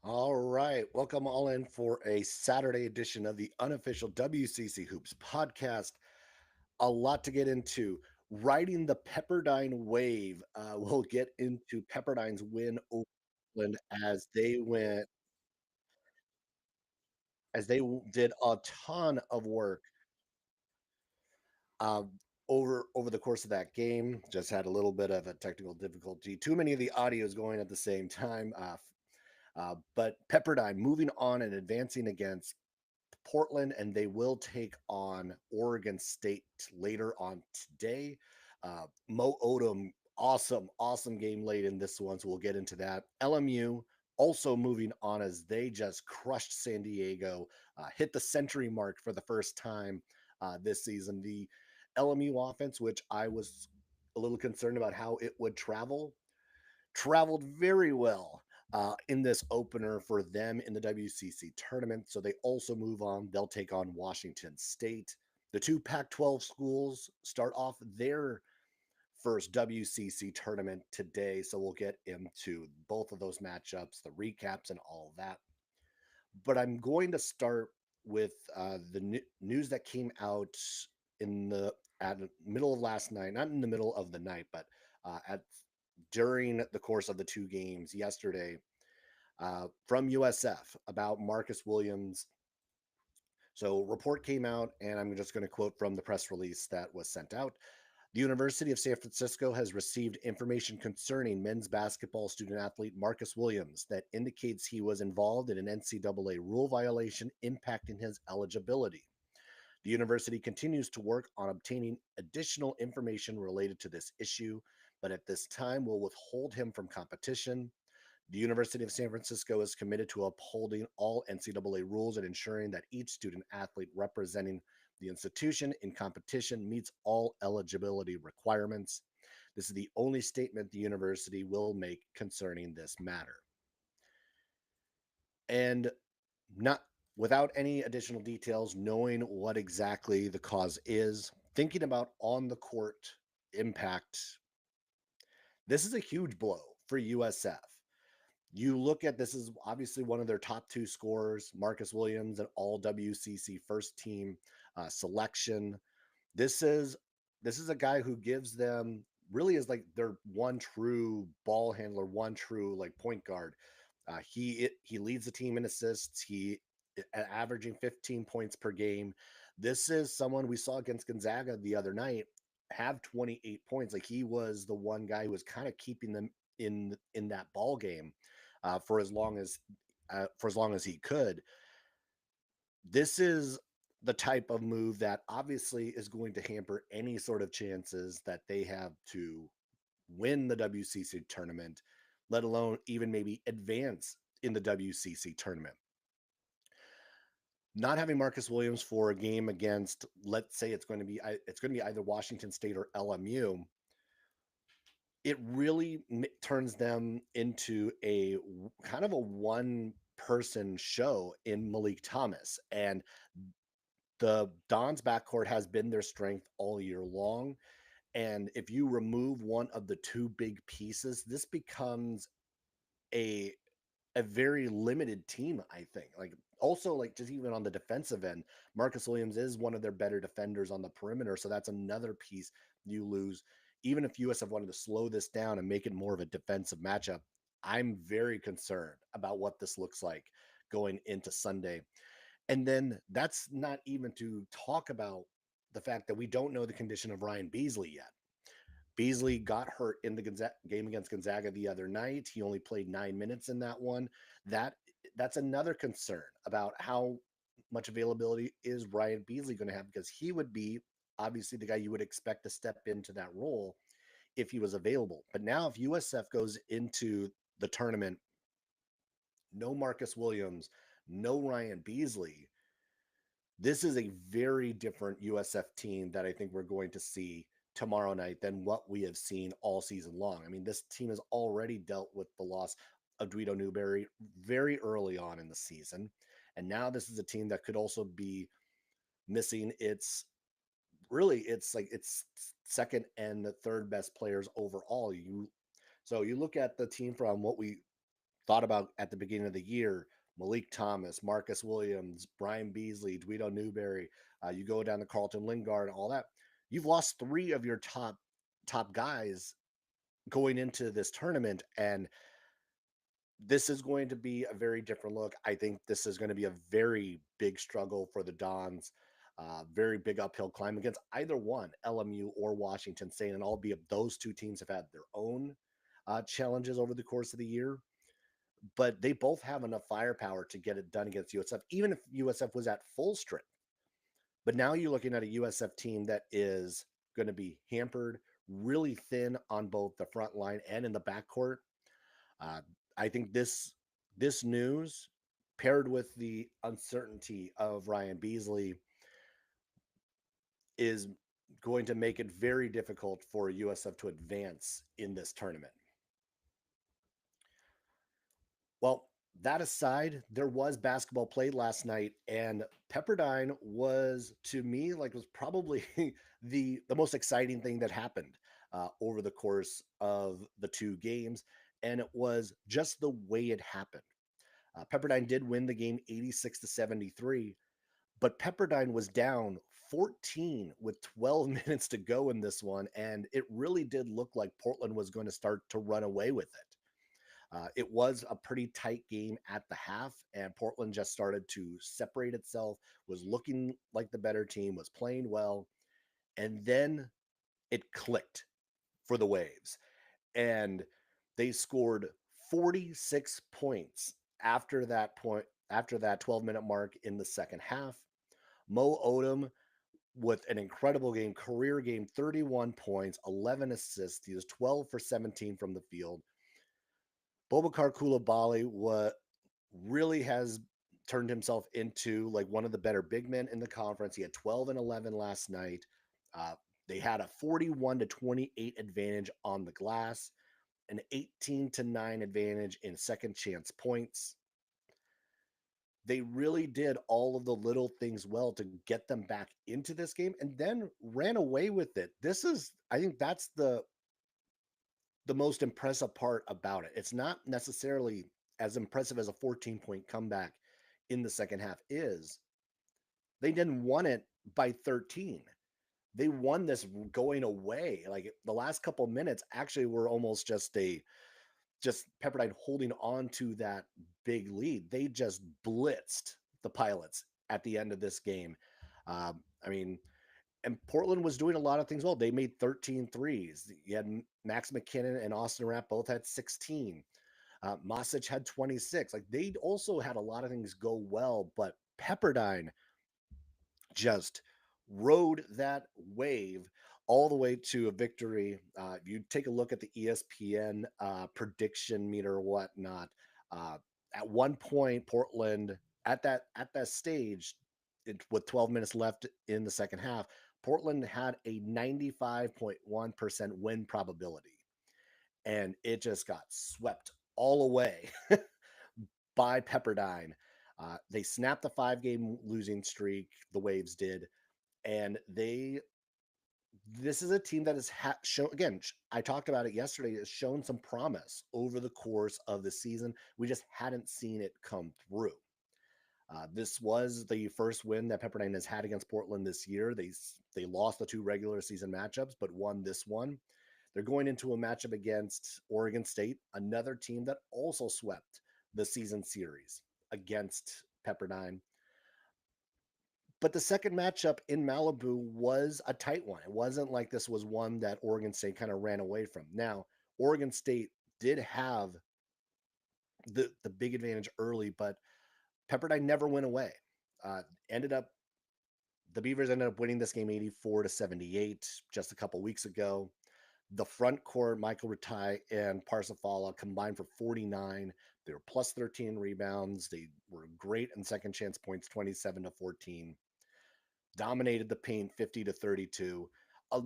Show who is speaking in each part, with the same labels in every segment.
Speaker 1: All right. Welcome all in for a Saturday edition of the Unofficial WCC Hoops podcast. A lot to get into. Riding the Pepperdine wave. We'll get into Pepperdine's win over Oakland as they did a ton of work um, over the course of that game. Just had a little bit of a technical difficulty. Too many of the audios going at the same time. But Pepperdine moving on and advancing against Portland, and they will take on Oregon State later on today. Moe Odum, awesome game late in this one, so we'll get into that. LMU also moving on as they just crushed San Diego, hit the century mark for the first time this season. The LMU offense, which I was a little concerned about how it would traveled very well in this opener for them in the WCC tournament. So they also move on. They'll take on Washington State. The two Pac-12 schools start off their first WCC tournament today. So we'll get into both of those matchups, the recaps, and all of that. But I'm going to start with the news that came out in the at the middle of last night, not in the middle of the night, but at during the course of the two games yesterday from USF about Marcus Williams. So, report came out, and I'm just going to quote from the press release that was sent out. The University of San Francisco has received information concerning men's basketball student athlete Marcus Williams that indicates he was involved in an NCAA rule violation impacting his eligibility. The university continues to work on obtaining additional information related to this issue, but at this time will withhold him from competition. The University of San Francisco is committed to upholding all NCAA rules and ensuring that each student athlete representing the institution in competition meets all eligibility requirements. This is the only statement the university will make concerning this matter. And not without any additional details, knowing what exactly the cause is, thinking about on the court impact, this is a huge blow for USF. You look at this is obviously one of their top two scorers, Marcus Williams, an all WCC first team selection. This is this is a guy who gives them really is like their one true ball handler, one true like point guard. He leads the team in assists. He averaging 15 points per game. This is someone we saw against Gonzaga the other night have 28 points. Like he was the one guy who was kind of keeping them in that ball game for as long as he could. This is the type of move that obviously is going to hamper any sort of chances that they have to win the WCC tournament, let alone even maybe advance in the WCC tournament. Not having Marcus Williams for a game against, let's say it's going to be either Washington State or LMU, it really turns them into a kind of a one person show in Malik Thomas. And the Don's backcourt has been their strength all year long. And if you remove one of the two big pieces, this becomes a a very limited team, I think. Like also like just even on the defensive end, Marcus Williams is one of their better defenders on the perimeter. So that's another piece you lose. Even if USF wanted to slow this down and make it more of a defensive matchup, I'm very concerned about what this looks like going into Sunday. And then that's not even to talk about the fact that we don't know the condition of Ryan Beasley yet. Beasley got hurt in the game against Gonzaga the other night. He only played 9 minutes in that one. That that's another concern about how much availability is Ryan Beasley going to have because he would be obviously the guy you would expect to step into that role if he was available. But now if USF goes into the tournament, no Marcus Williams, no Ryan Beasley, this is a very different USF team that I think we're going to see tomorrow night than what we have seen all season long. I mean, this team has already dealt with the loss of Guido Newberry very early on in the season. And now this is a team that could also be missing its second and the third best players overall. You look at the team from what we thought about at the beginning of the year, Malik Thomas, Marcus Williams, Brian Beasley, Dweedo Newberry, you go down to Carlton Lingard, all that. You've lost three of your top guys going into this tournament, and this is going to be a very different look. I think this is going to be a very big struggle for the Dons. Very big uphill climb against either one, LMU or Washington State, and albeit those two teams have had their own challenges over the course of the year, but they both have enough firepower to get it done against USF, even if USF was at full strength. But now you're looking at a USF team that is going to be hampered, really thin on both the front line and in the backcourt. Uh, I think this news, paired with the uncertainty of Ryan Beasley, is going to make it very difficult for USF to advance in this tournament. Well, that aside, there was basketball played last night, and Pepperdine was, to me, like was probably the most exciting thing that happened over the course of the two games, and it was just the way it happened. Pepperdine did win the game 86-73, but Pepperdine was down 14 with 12 minutes to go in this one, and it really did look like Portland was going to start to run away with it. It was a pretty tight game at the half, and Portland just started to separate itself, was looking like the better team, was playing well, and then it clicked for the Waves. And they scored 46 points after that 12-minute mark in the second half. Moe Odum with an incredible game, career game, 31 points, 11 assists. He was 12 for 17 from the field. Boubacar Coulibaly really has turned himself into like one of the better big men in the conference. He had 12 and 11 last night. Uh, they had a 41-28 advantage on the glass, an 18-9 advantage in second chance points. They really did all of the little things well to get them back into this game and then ran away with it. I think that's the most impressive part about it. It's not necessarily as impressive as a 14-point comeback in the second half is. They didn't won it by 13. They won this going away. Like the last couple minutes actually were almost just Pepperdine holding on to that big lead. They just blitzed the Pilots at the end of this game. I mean, and Portland was doing a lot of things well. They made 13 threes. You had Max McKinnon and Austin Rapp both had 16. Masic had 26. Like they also had a lot of things go well, but Pepperdine just rode that wave all the way to a victory. If you take a look at the ESPN prediction meter or whatnot, at one point, Portland at that stage, with 12 minutes left in the second half, Portland had a 95.1% win probability, and it just got swept all away by Pepperdine. They snapped the 5-game losing streak. The Waves did, and this is a team that has shown, again, I talked about it yesterday, has shown some promise over the course of the season. We just hadn't seen it come through. This was the first win that Pepperdine has had against Portland this year. They lost the two regular season matchups, but won this one. They're going into a matchup against Oregon State, another team that also swept the season series against Pepperdine. But the second matchup in Malibu was a tight one. It wasn't like this was one that Oregon State kind of ran away from. Now, Oregon State did have the big advantage early, but Pepperdine never went away. Ended up The Beavers ended up winning this game 84-78 just a couple weeks ago. The front court, Michael Ratai and Parsifala combined for 49. They were plus 13 rebounds. They were great in second chance points, 27-14. Dominated the paint 50-32.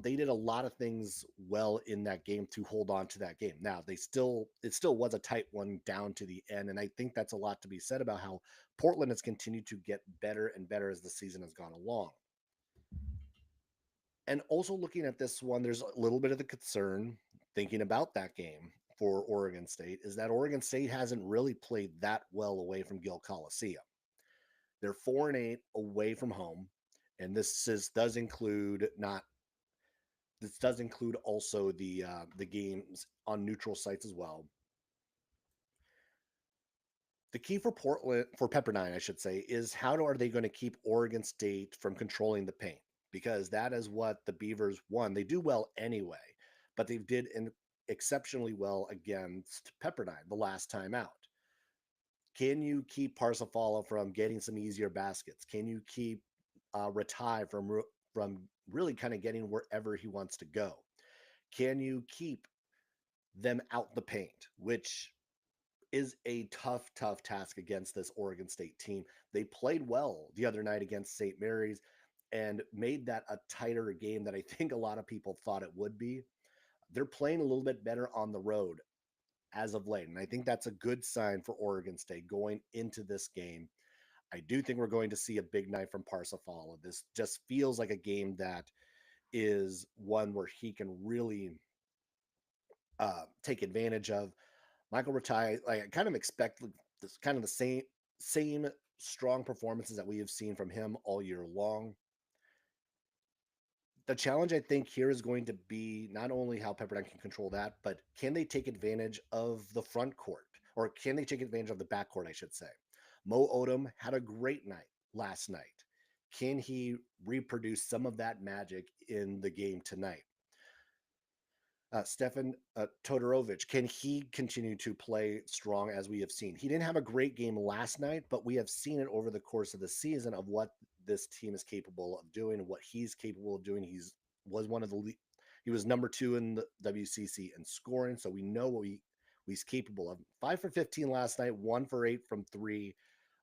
Speaker 1: They did a lot of things well in that game to hold on to that game. Now it still was a tight one down to the end, and I think that's a lot to be said about how Portland has continued to get better and better as the season has gone along. And also looking at this one, there's a little bit of the concern thinking about that game for Oregon State is that Oregon State hasn't really played that well away from Gill Coliseum. They're 4-8 away from home, and does include not this does include also the games on neutral sites as well. The key for Pepperdine, I should say, is are they going to keep Oregon State from controlling the paint? Because that is what the Beavers won. They do well anyway, but they did exceptionally well against Pepperdine the last time out. Can you keep Parsifala from getting some easier baskets? Can you keep Ratai from really kind of getting wherever he wants to go? Can you keep them out the paint, which is a tough task against this Oregon State team. They played well the other night against St. Mary's and made that a tighter game than I think a lot of people thought it would be. They're playing a little bit better on the road as of late, and I think that's a good sign for Oregon State going into this game. I do think we're going to see a big night from Parsifal. This just feels like a game that is one where he can really take advantage of. Michael Ratai, I kind of expect this kind of the same strong performances that we have seen from him all year long. The challenge I think here is going to be not only how Pepperdine can control that, but can they take advantage of the front court, or can they take advantage of the back court, I should say. Moe Odum had a great night last night. Can he reproduce some of that magic in the game tonight? Stefan Todorovic, can he continue to play strong as we have seen? He didn't have a great game last night, but we have seen it over the course of the season of what this team is capable of doing and what he's capable of doing. Was one of the he was number 2 in the WCC in scoring, so we know what he's capable of. 5 for 15 last night, 1 for 8 from 3.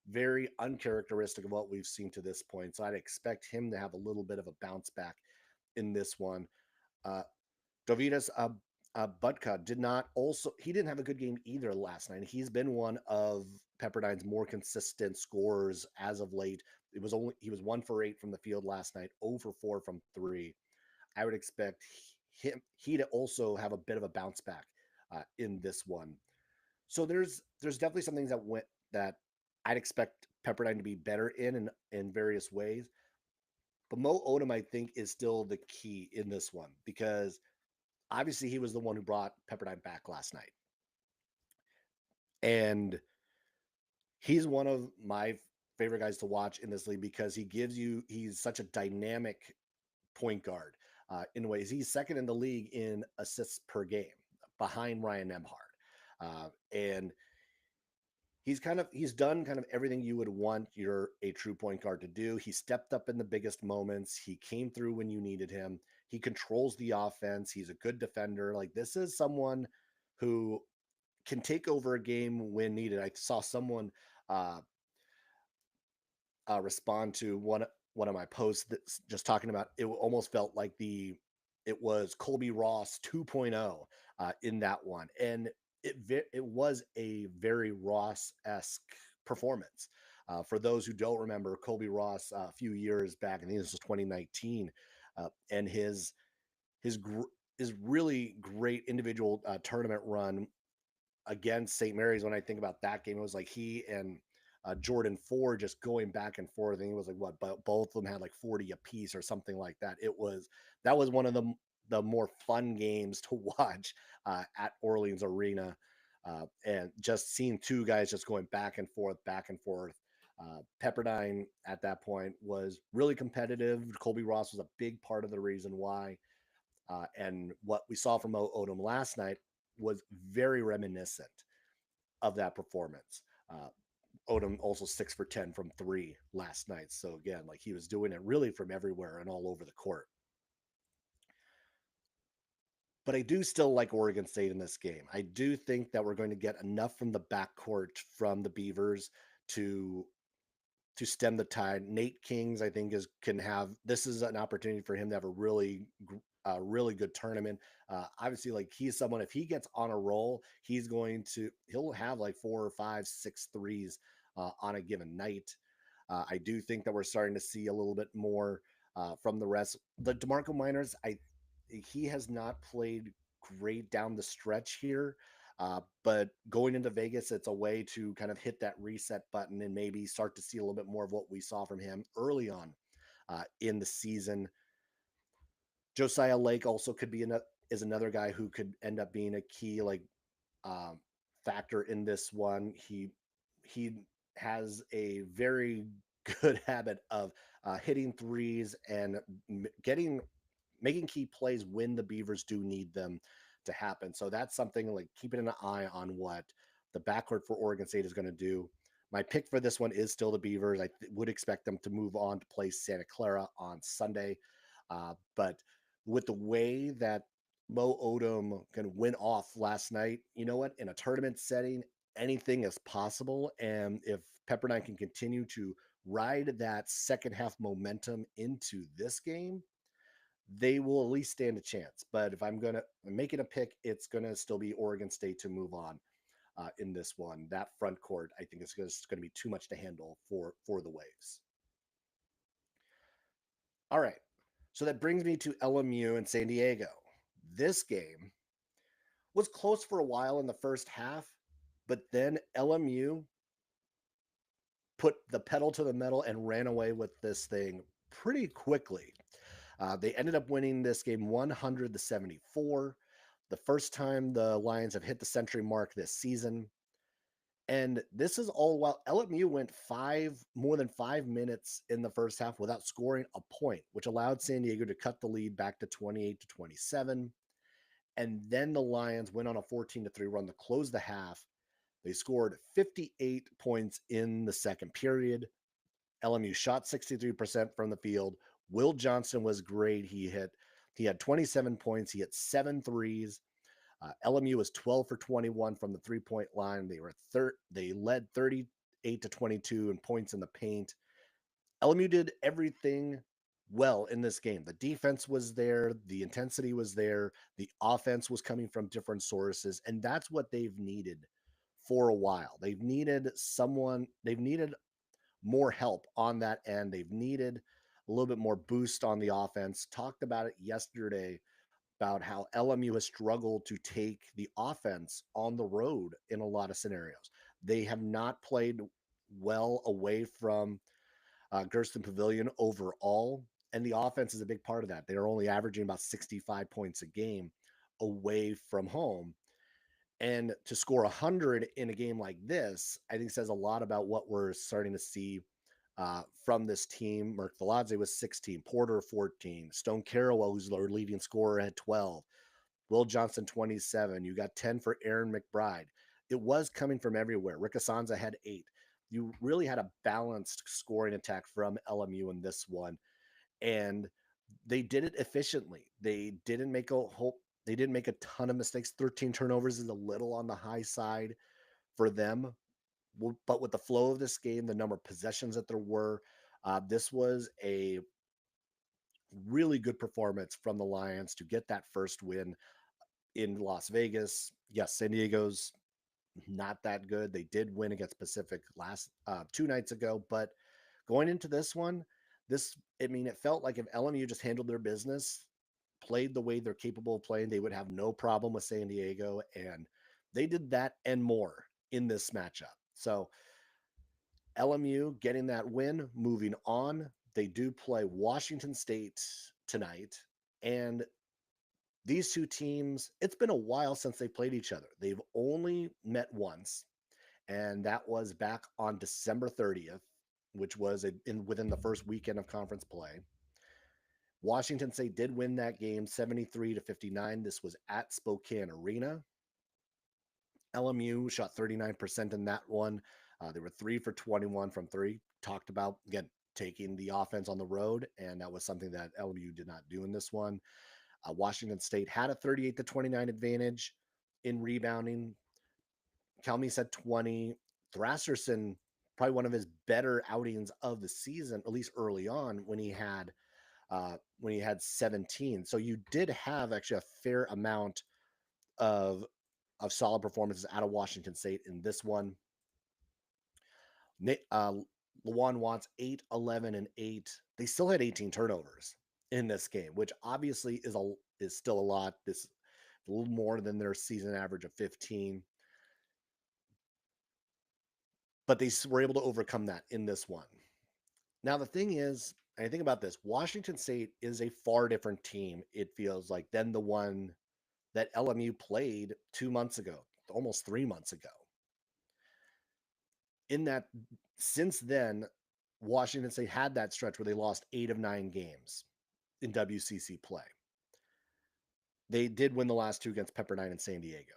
Speaker 1: Very uncharacteristic of what we've seen to this point. So I'd expect him to have a little bit of a bounce back in this one. Uh, Dovidas Butka he didn't have a good game either last night. He's been one of Pepperdine's more consistent scorers as of late. He was 1 for 8 from the field last night, 0 for 4 from 3. I would expect he to also have a bit of a bounce back in this one. So there's definitely some things that I'd expect Pepperdine to be better in various ways. But Moe Odum, I think, is still the key in this one because obviously he was the one who brought Pepperdine back last night. And he's one of my favorite guys to watch in this league because he's such a dynamic point guard in ways. He's second in the league in assists per game behind Ryan Nembhard. And he's done kind of everything you would want a true point guard to do. He stepped up in the biggest moments. He came through when you needed him. He controls the offense. He's a good defender. Like, this is someone who can take over a game when needed. I saw someone respond to one of my posts that's just talking about it almost felt like it was Colby Ross 2.0 in that one. And it was a very Ross-esque performance. For those who don't remember, Colby Ross a few years back, I think this was 2019, and his really great individual tournament run against St. Mary's. When I think about that game, it was like he and Jordan Ford just going back and forth. I think it was like both of them had like 40 apiece or something like that. That was one of the more fun games to watch at Orleans Arena, and just seeing two guys just going back and forth, back and forth. Pepperdine at that point was really competitive. Colby Ross was a big part of the reason why. And what we saw from Odom last night was very reminiscent of that performance. Odom also 6 for 10 from 3 last night. So again, like, he was doing it really from everywhere and all over the court. But I do still like Oregon State in this game. I do think that we're going to get enough from the backcourt from the Beavers to stem the tide. Nate Kings, I think, this is an opportunity for him to have really good tournament. Obviously, like, he's someone, if he gets on a roll, he'll have like 4 or 5, 6 threes on a given night. I do think that we're starting to see a little bit more from the rest. The DeMarco Miners, he has not played great down the stretch here. But going into Vegas, it's a way to kind of hit that reset button and maybe start to see a little bit more of what we saw from him early on in the season. Josiah Lake also could be is another guy who could end up being a key um, factor in this one. He has a very good habit of hitting threes and getting making key plays when the Beavers do need them to happen. So that's something like keeping an eye on what the backcourt for Oregon State is going to do. My pick for this one is still the Beavers. I would expect them to move on to play Santa Clara on Sunday. But with the way that Moe Odum kind of went off last night, you know what? In a tournament setting, anything is possible. And if Pepperdine can continue to ride that second half momentum into this game, they will at least stand a chance. But if I'm making a pick, it's gonna still be Oregon State to move on in this one. That front court, I think, is just going to be too much to handle for the Waves. All right, so that brings me to LMU and San Diego. This game was close for a while in the first half, but then LMU put the pedal to the metal and ran away with this thing pretty quickly. They ended up winning this game 100-74. The first time the Lions have hit the century mark this season. And this is all while LMU went more than 5 minutes in the first half without scoring a point, which allowed San Diego to cut the lead back to 28-27. And then the Lions went on a 14-3 run to close the half. They scored 58 points in the second period. LMU shot 63% from the field. Will Johnson was great. He had 27 points. He hit 7 threes. LMU was 12 for 21 from the 3-point line. They led 38-22 in points in the paint. LMU did everything well in this game. The defense was there, the intensity was there, the offense was coming from different sources, and that's what they've needed for a while. They've needed more help on that end. They've needed a little bit more boost on the offense. Talked about it yesterday about how LMU has struggled to take the offense on the road in a lot of scenarios. They have not played well away from Gersten Pavilion overall, and the offense is a big part of that. They are only averaging about 65 points a game away from home. And to score 100 in a game like this, I think says a lot about what we're starting to see from this team. Merk Veladze was 16, Porter 14, Stone Carrawell, who's their leading scorer, at 12, Will Johnson 27. You got 10 for Aaron McBride. It was coming from everywhere. Rick Asanza had 8. You really had a balanced scoring attack from LMU in this one, and they did it efficiently. They didn't make a ton of mistakes. 13 turnovers is a little on the high side for them, but with the flow of this game, the number of possessions that there were, this was a really good performance from the Lions to get that first win in Las Vegas. Yes, San Diego's not that good. They did win against Pacific last 2 nights ago, but going into this one, it felt like if LMU just handled their business, played the way they're capable of playing, they would have no problem with San Diego, and they did that and more in this matchup. So LMU getting that win, moving on. They do play Washington State tonight, and these two teams, it's been a while since they played each other. They've only met once, and that was back on December 30th, which was within the first weekend of conference play. Washington State did win that game 73-59. This was at Spokane Arena. LMU shot 39% in that one. They were 3 for 21 from 3. Talked about, again, taking the offense on the road, and that was something that LMU did not do in this one. Washington State had a 38-29 advantage in rebounding. Calmes had 20. Thrasserson, probably one of his better outings of the season, at least early on, when he had 17. So you did have actually a fair amount of solid performances out of Washington State in this one. Lawan Watts 8, 11, and 8. They still had 18 turnovers in this game, which obviously is still a lot. a little more than their season average of 15. But they were able to overcome that in this one. Now, the thing is, and I think about this, Washington State is a far different team, it feels like, than the one that LMU played 2 months ago, almost 3 months ago. In that, since then, Washington State had that stretch where they lost 8 of 9 games in WCC play. They did win the last two against Pepperdine and San Diego.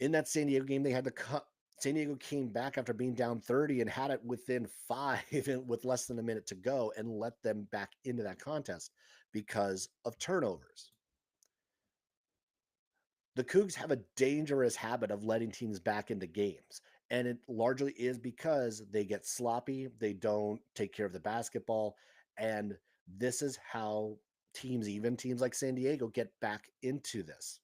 Speaker 1: In that San Diego game, they had to cut. San Diego came back after being down 30 and had it within 5 with less than a minute to go and let them back into that contest because of turnovers. The Cougs have a dangerous habit of letting teams back into games. And it largely is because they get sloppy, they don't take care of the basketball. And this is how teams, even teams like San Diego, get back into this.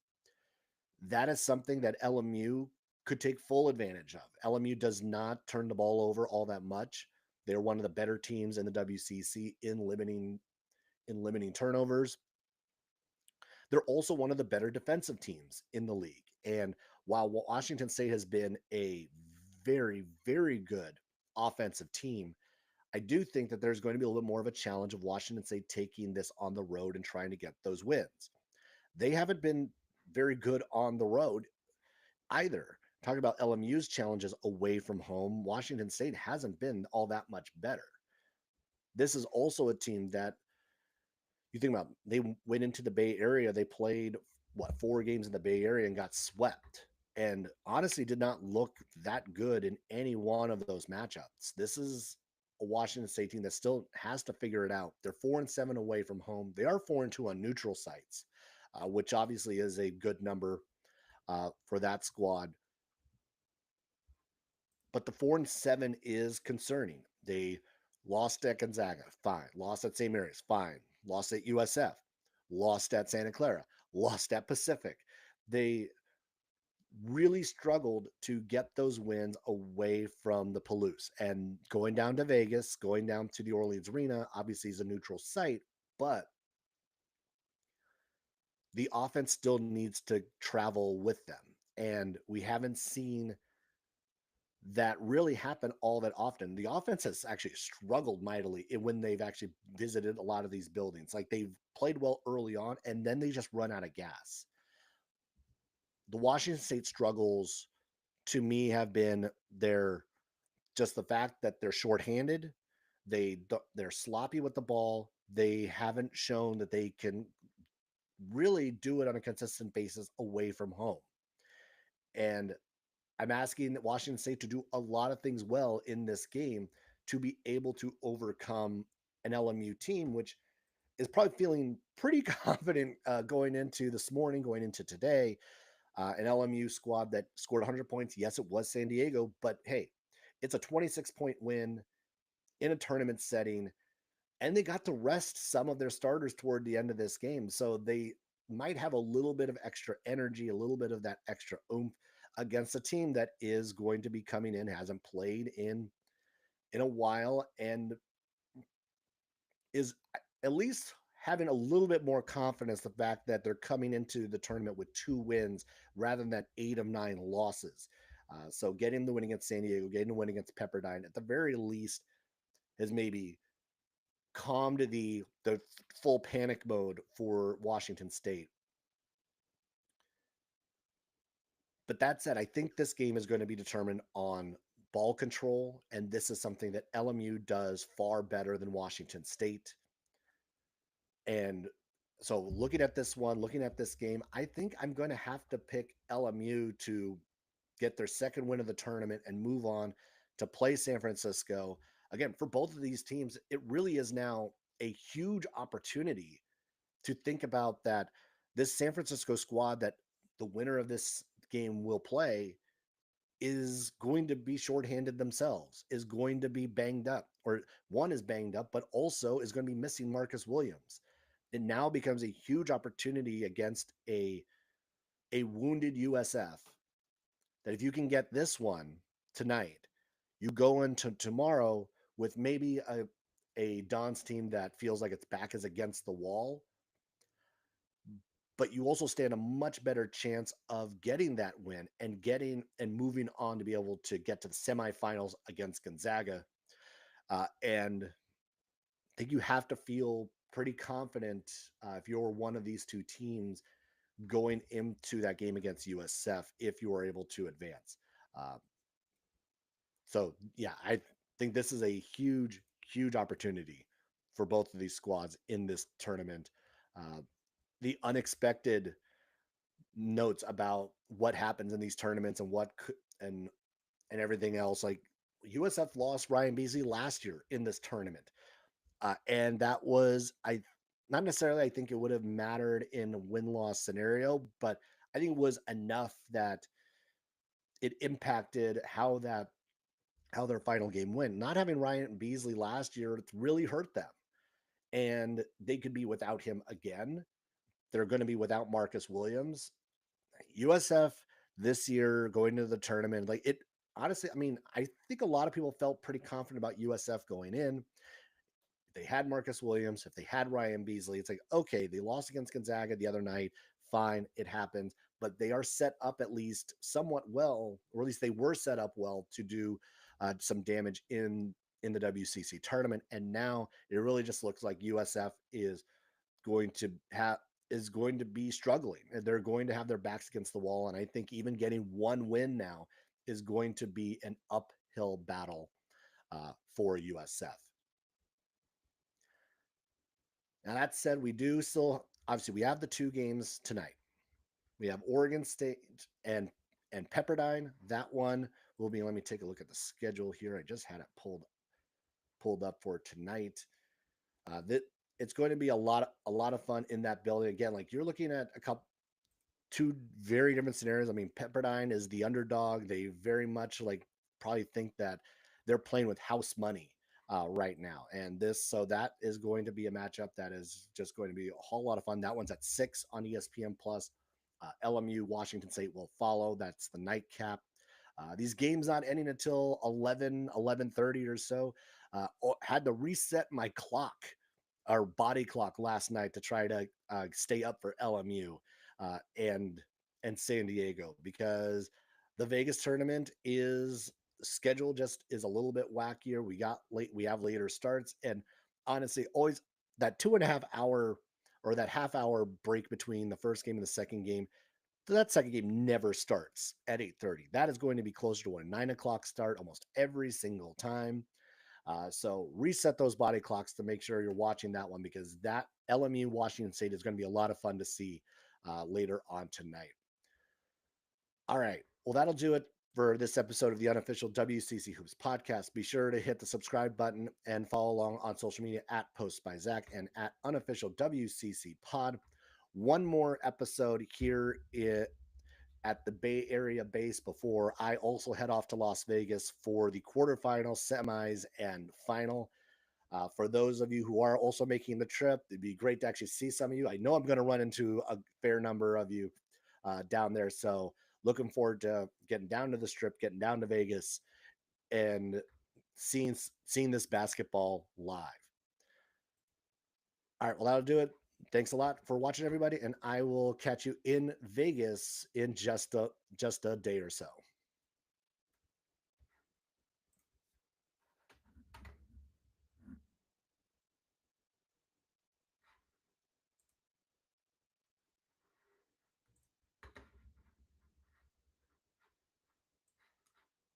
Speaker 1: That is something that LMU could take full advantage of. LMU does not turn the ball over all that much. They're one of the better teams in the WCC in limiting turnovers. They're also one of the better defensive teams in the league. And while Washington State has been a very, very good offensive team, I do think that there's going to be a little bit more of a challenge of Washington State taking this on the road and trying to get those wins. They haven't been very good on the road either. Talking about LMU's challenges away from home, Washington State hasn't been all that much better. This is also a team that you think about, they went into the Bay Area, they played what 4 games in the Bay Area and got swept. And honestly, did not look that good in any one of those matchups. This is a Washington State team that still has to figure it out. They're 4-7 away from home. They are 4-2 on neutral sites, which obviously is a good number for that squad. But the 4-7 is concerning. They lost at Gonzaga, fine. Lost at St. Mary's, fine. Lost at USF, lost at Santa Clara, lost at Pacific. They really struggled to get those wins away from the Palouse. And going down to Vegas, going down to the Orleans Arena, obviously is a neutral site, but the offense still needs to travel with them. And we haven't seen that really happen all that often. The offense has actually struggled mightily when they've actually visited a lot of these buildings. Like they've played well early on and then they just run out of gas. The Washington State struggles to me have been their just the fact that they're shorthanded, they're sloppy with the ball, they haven't shown that they can really do it on a consistent basis away from home. And I'm asking Washington State to do a lot of things well in this game to be able to overcome an LMU team, which is probably feeling pretty confident going into this morning, going into today. An LMU squad that scored 100 points. Yes, it was San Diego, but hey, it's a 26-point win in a tournament setting, and they got to rest some of their starters toward the end of this game. So they might have a little bit of extra energy, a little bit of that extra oomph against a team that is going to be coming in, hasn't played in a while, and is at least having a little bit more confidence the fact that they're coming into the tournament with 2 wins rather than 8 of 9 losses. So getting the win against San Diego, getting the win against Pepperdine, at the very least, has maybe calmed the full panic mode for Washington State. But that said, I think this game is going to be determined on ball control, and this is something that LMU does far better than Washington State. And so looking at this one, looking at this game, I think I'm going to have to pick LMU to get their second win of the tournament and move on to play San Francisco. Again, for both of these teams, it really is now a huge opportunity to think about that this San Francisco squad that the winner of this game will play is going to be shorthanded themselves, is going to be banged up, or one is banged up, but also is going to be missing Marcus Williams. It now becomes a huge opportunity against a wounded USF that if you can get this one tonight, you go into tomorrow with maybe a Don's team that feels like its back is against the wall, but you also stand a much better chance of getting that win and getting and moving on to be able to get to the semifinals against Gonzaga. And I think you have to feel pretty confident if you're one of these two teams going into that game against USF if you are able to advance. Uh, so, yeah, I think this is a huge, huge opportunity for both of these squads in this tournament. Uh, the unexpected notes about what happens in these tournaments and what could, and everything else. Like USF lost Ryan Beasley last year in this tournament, and that was I not necessarily I think it would have mattered in a win loss scenario, but I think it was enough that it impacted how their final game went. Not having Ryan Beasley last year really hurt them, and they could be without him again. They're going to be without Marcus Williams. USF this year going to the tournament, like it honestly, I mean, I think a lot of people felt pretty confident about USF going in. If they had Marcus Williams, if they had Ryan Beasley, it's like, okay, they lost against Gonzaga the other night. Fine, it happens. But they are set up at least somewhat well, or at least they were set up well to do some damage in the WCC tournament. And now it really just looks like USF going to have is going to be struggling and they're going to have their backs against the wall. And I think even getting one win now is going to be an uphill battle for USF. Now that said, we do still obviously we have the two games tonight. We have Oregon State and Pepperdine. That one will be. Let me take a look at the schedule here. I just had it pulled up for tonight. That it's going to be a lot of fun in that building again. Like you're looking at two very different scenarios. I mean, Pepperdine is the underdog. They very much like probably think that they're playing with house money right now, and that is going to be a matchup that is just going to be a whole lot of fun. That one's at 6 on ESPN Plus. LMU Washington State will follow. That's the nightcap. These games not ending until 11:30 or so. Had to reset my clock, our body clock last night to try to stay up for LMU and San Diego because the Vegas tournament is schedule just is a little bit wackier. We have later starts, and honestly, always that 2.5 hour or that half hour break between the first game and the second game. That second game never starts at 8:30. That is going to be closer to a 9 o'clock start almost every single time. So reset those body clocks to make sure you're watching that one because that LMU Washington State is going to be a lot of fun to see later on tonight. All right. Well, that'll do it for this episode of the Unofficial WCC Hoops podcast. Be sure to hit the subscribe button and follow along on social media at Post by Zach and at Unofficial WCC Pod. One more episode here at the Bay Area base before I also head off to Las Vegas for the quarterfinals, semis, and final. For those of you who are also making the trip, it'd be great to actually see some of you. I know I'm going to run into a fair number of you down there. So looking forward to getting down to the strip, getting down to Vegas, and seeing this basketball live. All right, well, that'll do it. Thanks a lot for watching, everybody, and I will catch you in Vegas in just a day or so.